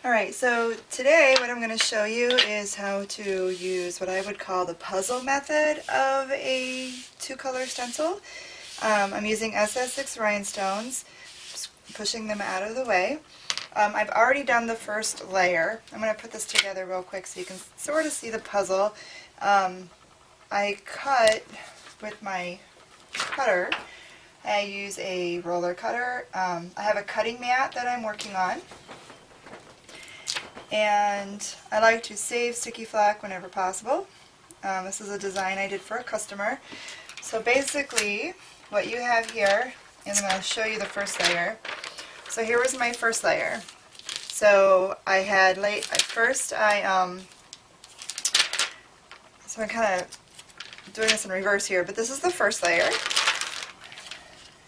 Alright, so today what I'm going to show you is how to use what I would call the puzzle method of a two-color stencil. I'm using SS6 rhinestones, just pushing them out of the way. I've already done the first layer. I'm going to put this together real quick so you can sort of see the puzzle. I cut with my cutter. I use a roller cutter. I have a cutting mat that I'm working on. And I like to save sticky flack whenever possible. This is a design I did for a customer. So basically what you have here, and I'm going to show you the first layer. So here was my first layer. So I had so I'm kind of doing this in reverse here, but this is the first layer.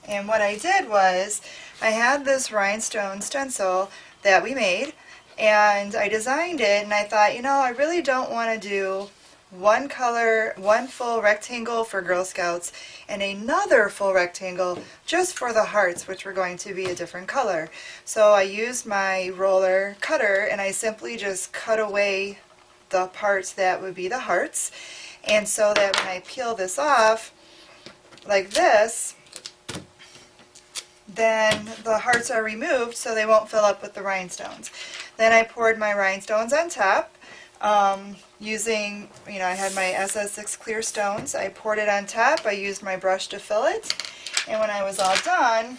And what I did was I had this rhinestone stencil that we made, and I designed it, and I thought, you know, I really don't want to do one color, one full rectangle for Girl Scouts and another full rectangle just for the hearts, which were going to be a different color. So I used my roller cutter and I simply just cut away the parts that would be the hearts, and so that when I peel this off like this, then the hearts are removed so they won't fill up with the rhinestones. Then I poured my rhinestones on top using, I had my SS6 clear stones. I poured it on top. I used my brush to fill it. And when I was all done,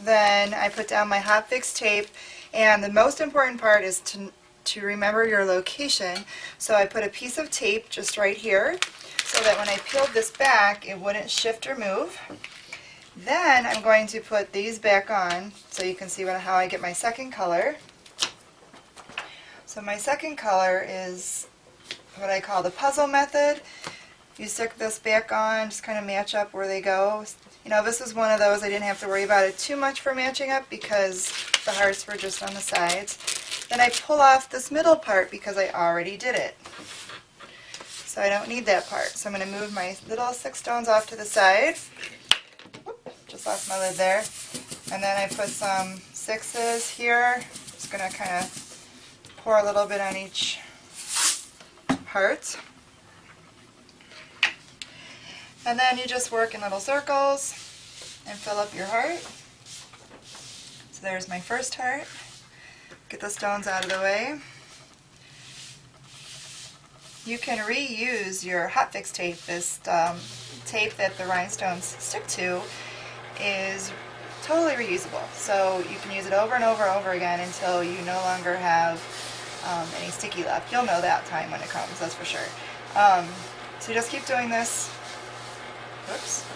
then I put down my hot fix tape. And the most important part is to remember your location. So I put a piece of tape just right here so that when I peeled this back, it wouldn't shift or move. Then I'm going to put these back on so you can see how I get my second color. So my second color is what I call the puzzle method. You stick this back on, just kind of match up where they go. This is one of those I didn't have to worry about it too much for matching up because the hearts were just on the sides. Then I pull off this middle part because I already did it. So I don't need that part. So I'm going to move my little 6 stones off to the side. Just lost my lid there. And then I put some 6s here. Just going to kind of pour a little bit on each heart. And then you just work in little circles and fill up your heart. So there's my first heart. Get the stones out of the way. You can reuse your hot fix tape. This tape that the rhinestones stick to is totally reusable, so you can use it over and over and over again until you no longer have any sticky left. You'll know that time when it comes, that's for sure. So you just keep doing this. Whoops.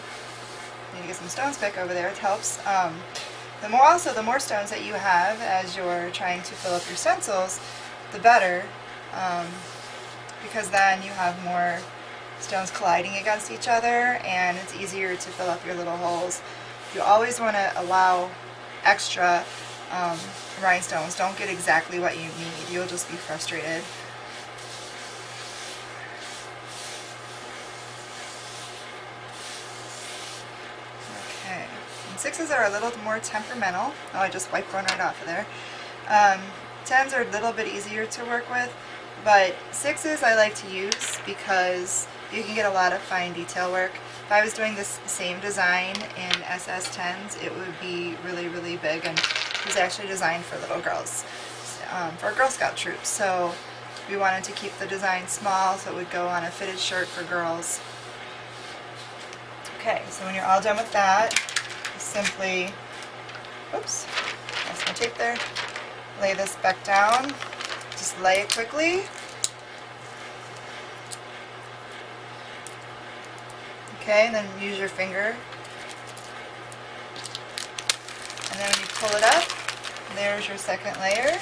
Need to get some stones back over there, it helps. The more stones that you have as you're trying to fill up your stencils, the better, because then you have more stones colliding against each other and it's easier to fill up your little holes. You always want to allow extra rhinestones. Don't get exactly what you need. You'll just be frustrated. Okay. And 6s are a little more temperamental. Oh, I just wiped one right off of there. 10s are a little bit easier to work with, but 6s I like to use because you can get a lot of fine detail work. If I was doing this same design in SS10s, it would be really, really big, and it was actually designed for little girls, for a Girl Scout troop. So we wanted to keep the design small so it would go on a fitted shirt for girls. Okay, so when you're all done with that, you simply, oops, lost my tape there, lay this back down. Just lay it quickly. Okay, and then use your finger. And then when you pull it up, there's your second layer.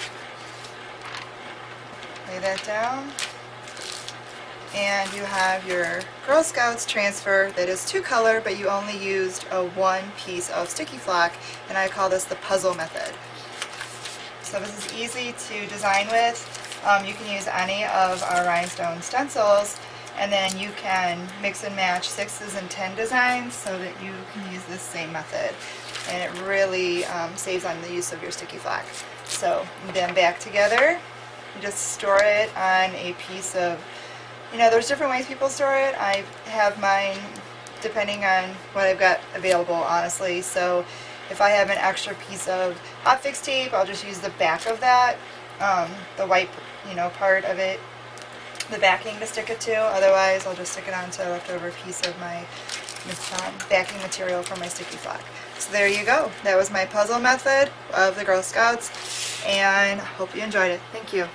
Lay that down. And you have your Girl Scouts transfer that is 2-color, but you only used one piece of sticky flack, and I call this the puzzle method. So this is easy to design with. You can use any of our rhinestone stencils, and then you can mix and match 6s and 10 designs so that you can use this same method, and it really saves on the use of your sticky flack. So then back together, you just store it on a piece of, there's different ways people store it. I have mine depending on what I've got available, honestly. So if I have an extra piece of hot fix tape, I'll just use the back of that, the white, part of it, the backing to stick it to. Otherwise, I'll just stick it onto a leftover piece of my backing material for my sticky flack. So there you go. That was my puzzle method of the Girl Scouts, and hope you enjoyed it. Thank you.